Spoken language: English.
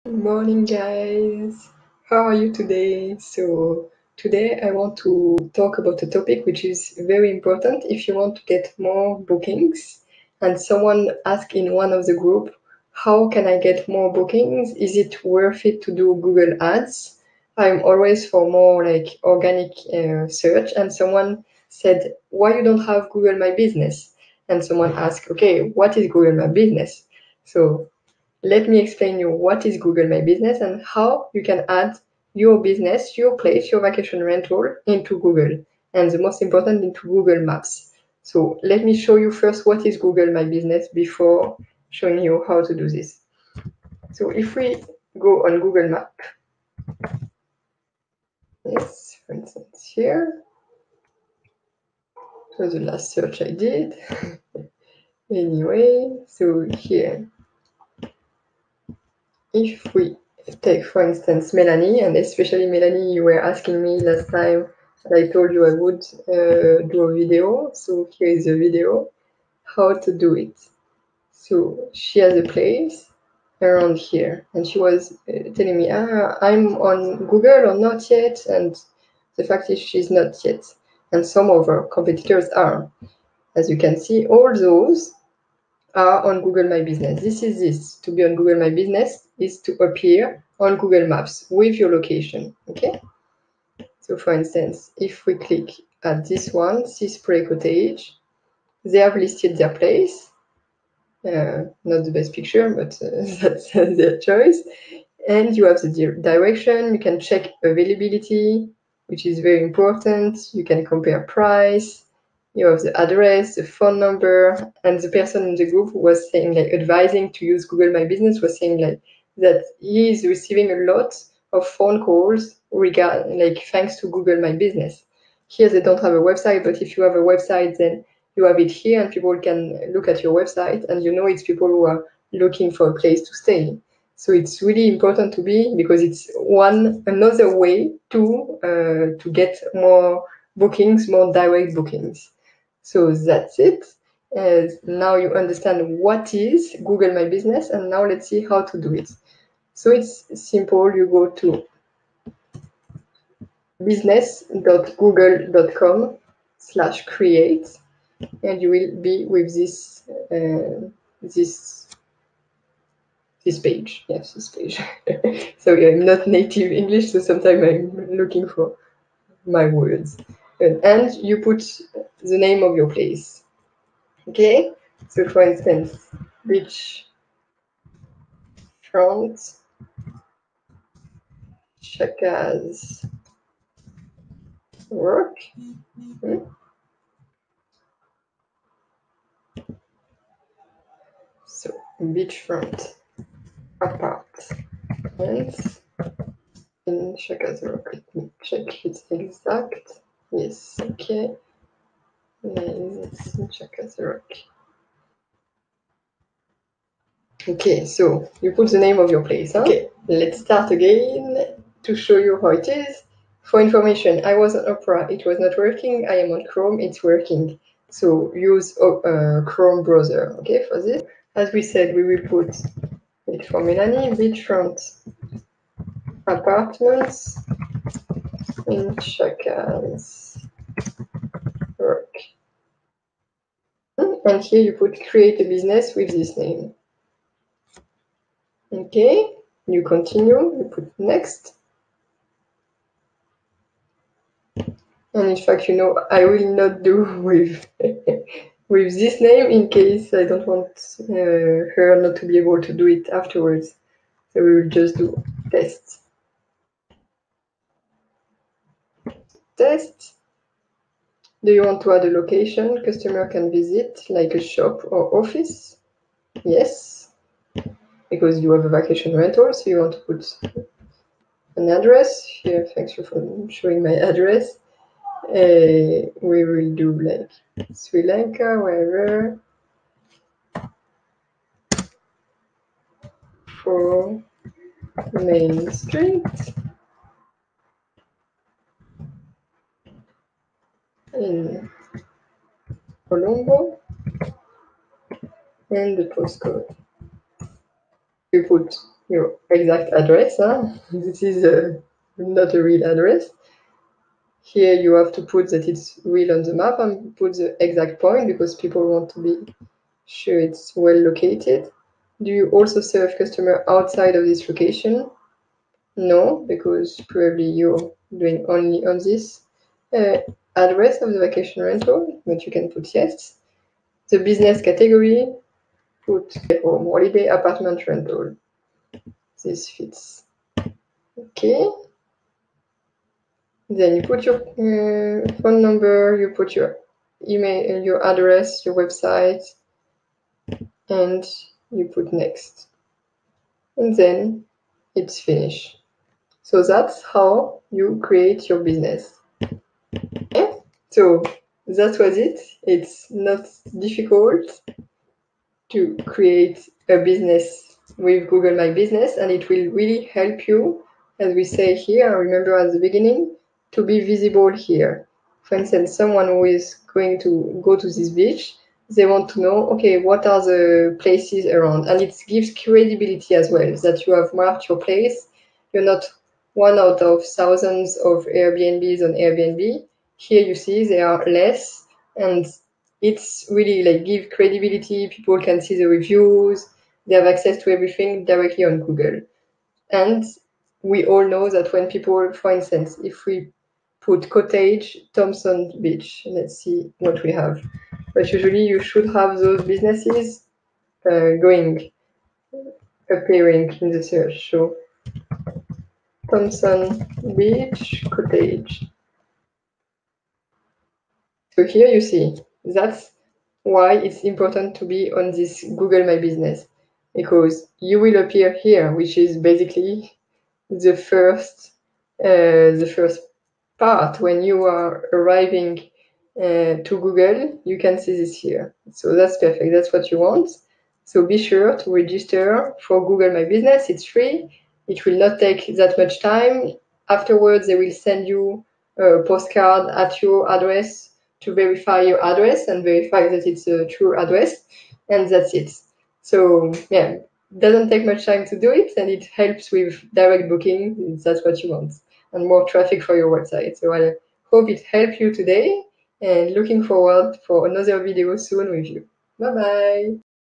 Good morning, guys. How are you today? So, today I want to talk about a topic which is very important if you want to get more bookings. And someone asked in one of the group, how can I get more bookings? Is it worth it to do Google Ads? I'm always for more like organic search. And someone said, why you don't have Google My Business? And someone asked, okay, what is Google My Business? So let me explain you what is Google My Business and how you can add your business, your place, your vacation rental into Google, and the most important, into Google Maps. So let me show you first what is Google My Business before showing you how to do this. So if we go on Google Map, yes, for instance here, it was the last search I did. Anyway, so here, if we take, for instance, Melanie, and especially Melanie, you were asking me last time, and I told you I would do a video. So here is a video, how to do it. So she has a place around here, and she was telling me, I'm on Google or not yet, and the fact is she's not yet, and some of our competitors are. As you can see, all those are on Google My Business. This. To be on Google My Business is to appear on Google Maps with your location, okay? So for instance, if we click at this one, Seaspray Cottage, they have listed their place. Not the best picture, but that's their choice. And you have the direction, you can check availability, which is very important. You can compare price, you have the address, the phone number, and the person in the group was saying, like, advising to use Google My Business, was saying like that he is receiving a lot of phone calls thanks to Google My Business. Here they don't have a website, but if you have a website, then you have it here, and people can look at your website, and you know it's people who are looking for a place to stay. So it's really important to be, because it's another way to get more bookings, more direct bookings. So that's it. Now you understand what is Google My Business, and now let's see how to do it. So it's simple. You go to business.google.com/create, and you will be with this page. Yes, this page. Sorry, I'm not native English, so sometimes I'm looking for my words. And you put the name of your place. Okay? So for instance, beachfront Chaka's Rock. So beachfront apartments in Chaka's Rock. Let me check it's exact. Yes, okay. It's in Chaka's Rock. Okay, so you put the name of your place. Huh? Okay, let's start again to show you how it is. For information, I was on Opera, it was not working. I am on Chrome, it's working. So use Chrome browser, okay, for this. As we said, we will put it for Melanie, beachfront apartments in Chaka's Rock. And here you put create a business with this name. Okay, you continue, you put next. And in fact, I will not do with with this name in case I don't want her not to be able to do it afterwards. So we will just do test. Test. Do you want to add a location customer can visit, like a shop or office? Yes, because you have a vacation rental, so you want to put an address. Here, thanks for showing my address. We will do like Sri Lanka, wherever. For Main Street in Colombo, and the postcode. You put your exact address. This is not a real address. Here you have to put that it's real on the map and put the exact point because people want to be sure it's well located. Do you also serve customer outside of this location? No, because probably you're doing only on this uh, address of the vacation rental, but you can put yes. The business category, put home, holiday, apartment rental. This fits. Okay. Then you put your phone number, you put your email, your address, your website, and you put next. And then it's finished. So that's how you create your business. Okay? So that was it. It's not difficult to create a business with Google My Business, and it will really help you, as we say here, remember at the beginning, to be visible here. For instance, someone who is going to go to this beach, they want to know, okay, what are the places around? And it gives credibility as well, that you have marked your place. You're not one out of thousands of Airbnbs on Airbnb. Here you see there are less, and it's really like give credibility. People can see the reviews. They have access to everything directly on Google. And we all know that when people, for instance, if we put cottage, Thompson Beach, let's see what we have. But usually you should have those businesses appearing in the search. So Thompson Beach cottage. So here you see, that's why it's important to be on this Google My Business, because you will appear here, which is basically the first part when you are arriving to Google. You can see this here. So that's perfect. That's what you want. So be sure to register for Google My Business. It's free. It will not take that much time. Afterwards, they will send you a postcard at your address to verify your address and verify that it's a true address. And that's it. So yeah, doesn't take much time to do it, and it helps with direct booking if that's what you want, and more traffic for your website. So I hope it helped you today, and looking forward for another video soon with you. Bye bye.